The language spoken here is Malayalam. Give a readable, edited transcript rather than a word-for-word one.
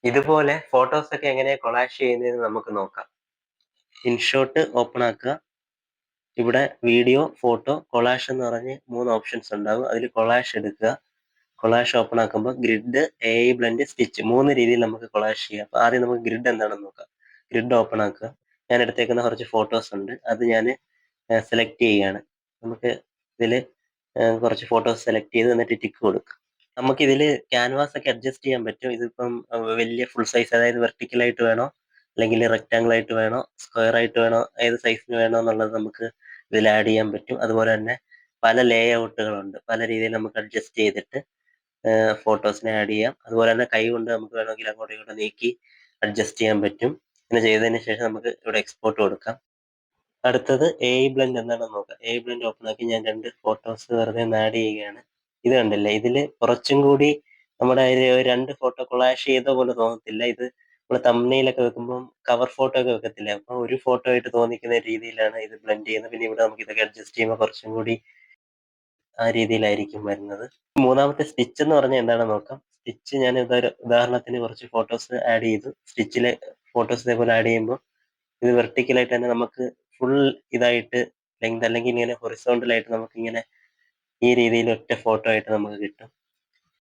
ഇതുപോലെ ഫോട്ടോസൊക്കെ എങ്ങനെയാ കൊളാഷ് ചെയ്യുന്നതെന്ന് നമുക്ക് നോക്കാം. ഇൻഷോട്ട് ഓപ്പൺ ആക്കുക. ഇവിടെ വീഡിയോ, ഫോട്ടോ, കൊളാഷ് എന്ന് പറഞ്ഞ് 3 ഓപ്ഷൻസ് ഉണ്ടാകും. അതിൽ കൊളാഷ് എടുക്കുക. കൊളാഷ് ഓപ്പൺ ആക്കുമ്പോൾ ഗ്രിഡ്, എഐ ബ്ലെൻഡ്, സ്റ്റിച്ച് 3 രീതിയിൽ നമുക്ക് കൊളാഷ് ചെയ്യാം. അപ്പോൾ ആദ്യം നമുക്ക് ഗ്രിഡ് എന്താണെന്ന് നോക്കാം. ഗ്രിഡ് ഓപ്പൺ ആക്കുക. ഞാൻ എടുത്തേക്കുന്ന കുറച്ച് ഫോട്ടോസ് ഉണ്ട്. അത് ഞാൻ സെലക്ട് ചെയ്യുകയാണ്. നമുക്ക് ഇതിൽ കുറച്ച് ഫോട്ടോസ് സെലക്ട് ചെയ്ത് എന്നിട്ട് ടിക്ക് കൊടുക്കുക. നമുക്കിതിൽ ക്യാൻവാസ് ഒക്കെ അഡ്ജസ്റ്റ് ചെയ്യാൻ പറ്റും. ഇതിപ്പം വലിയ ഫുൾ സൈസ്, അതായത് വെർട്ടിക്കൽ ആയിട്ട് വേണോ അല്ലെങ്കിൽ റെക്റ്റാങ്കിൾ ആയിട്ട് വേണോ സ്ക്വയർ ആയിട്ട് വേണോ ഏത് സൈസിന് വേണോ എന്നുള്ളത് നമുക്ക് ഇതിൽ ആഡ് ചെയ്യാൻ പറ്റും. അതുപോലെ തന്നെ പല ലേ ഔട്ടുകളുണ്ട്. പല രീതിയിൽ നമുക്ക് അഡ്ജസ്റ്റ് ചെയ്തിട്ട് ഫോട്ടോസിനെ ആഡ് ചെയ്യാം. അതുപോലെ തന്നെ കൈ കൊണ്ട് നമുക്ക് വേണമെങ്കിൽ അങ്ങോട്ടും ഇങ്ങോട്ടും നീക്കി അഡ്ജസ്റ്റ് ചെയ്യാൻ പറ്റും. ഇങ്ങനെ ചെയ്തതിന് ശേഷം നമുക്ക് ഇവിടെ എക്സ്പോർട്ട് കൊടുക്കാം. അടുത്തത് എഐ ബ്ലെൻഡ് എന്താണെന്ന് നോക്കാം. എഐ ബ്ലെൻഡ് ഓപ്പൺ ആക്കി ഞാൻ 2 ഫോട്ടോസ് വെറുതെ ഒന്ന് ആഡ് ചെയ്യുകയാണ്. ഇത് കണ്ടില്ലേ, ഇതിൽ കുറച്ചും കൂടി നമ്മുടെ 2 ഫോട്ടോ കൊളാഷ് ചെയ്ത പോലെ തോന്നത്തില്ല. ഇത് നമ്മൾ തംബ്നെയിലൊക്കെ വെക്കുമ്പോൾ കവർ ഫോട്ടോ ഒക്കെ വെക്കത്തില്ലേ, അപ്പോൾ ഒരു ഫോട്ടോ ആയിട്ട് തോന്നിക്കുന്ന രീതിയിലാണ് ഇത് ബ്ലെൻഡ് ചെയ്യുന്നത്. പിന്നെ ഇവിടെ നമുക്ക് ഇതൊക്കെ അഡ്ജസ്റ്റ് ചെയ്യുമ്പോൾ കുറച്ചും കൂടി ആ രീതിയിലായിരിക്കും വരുന്നത്. മൂന്നാമത്തെ സ്റ്റിച്ച് എന്ന് പറഞ്ഞാൽ എന്താണെന്ന് നോക്കാം. സ്റ്റിച്ച് ഞാൻ ഇതൊരു ഉദാഹരണത്തിന് കുറച്ച് ഫോട്ടോസ് ആഡ് ചെയ്തു. സ്റ്റിച്ചിലെ ഫോട്ടോസ് ഇതേപോലെ ആഡ് ചെയ്യുമ്പോൾ ഇത് വെർട്ടിക്കലായിട്ട് തന്നെ നമുക്ക് ഫുൾ ഇതായിട്ട് ലെങ്ത് അല്ലെങ്കിൽ ഇങ്ങനെ ഹൊറിസോണ്ടൽ ആയിട്ട് നമുക്കിങ്ങനെ ഈ രീതിയിൽ ഒറ്റ ഫോട്ടോ ആയിട്ട് നമുക്ക് കിട്ടും.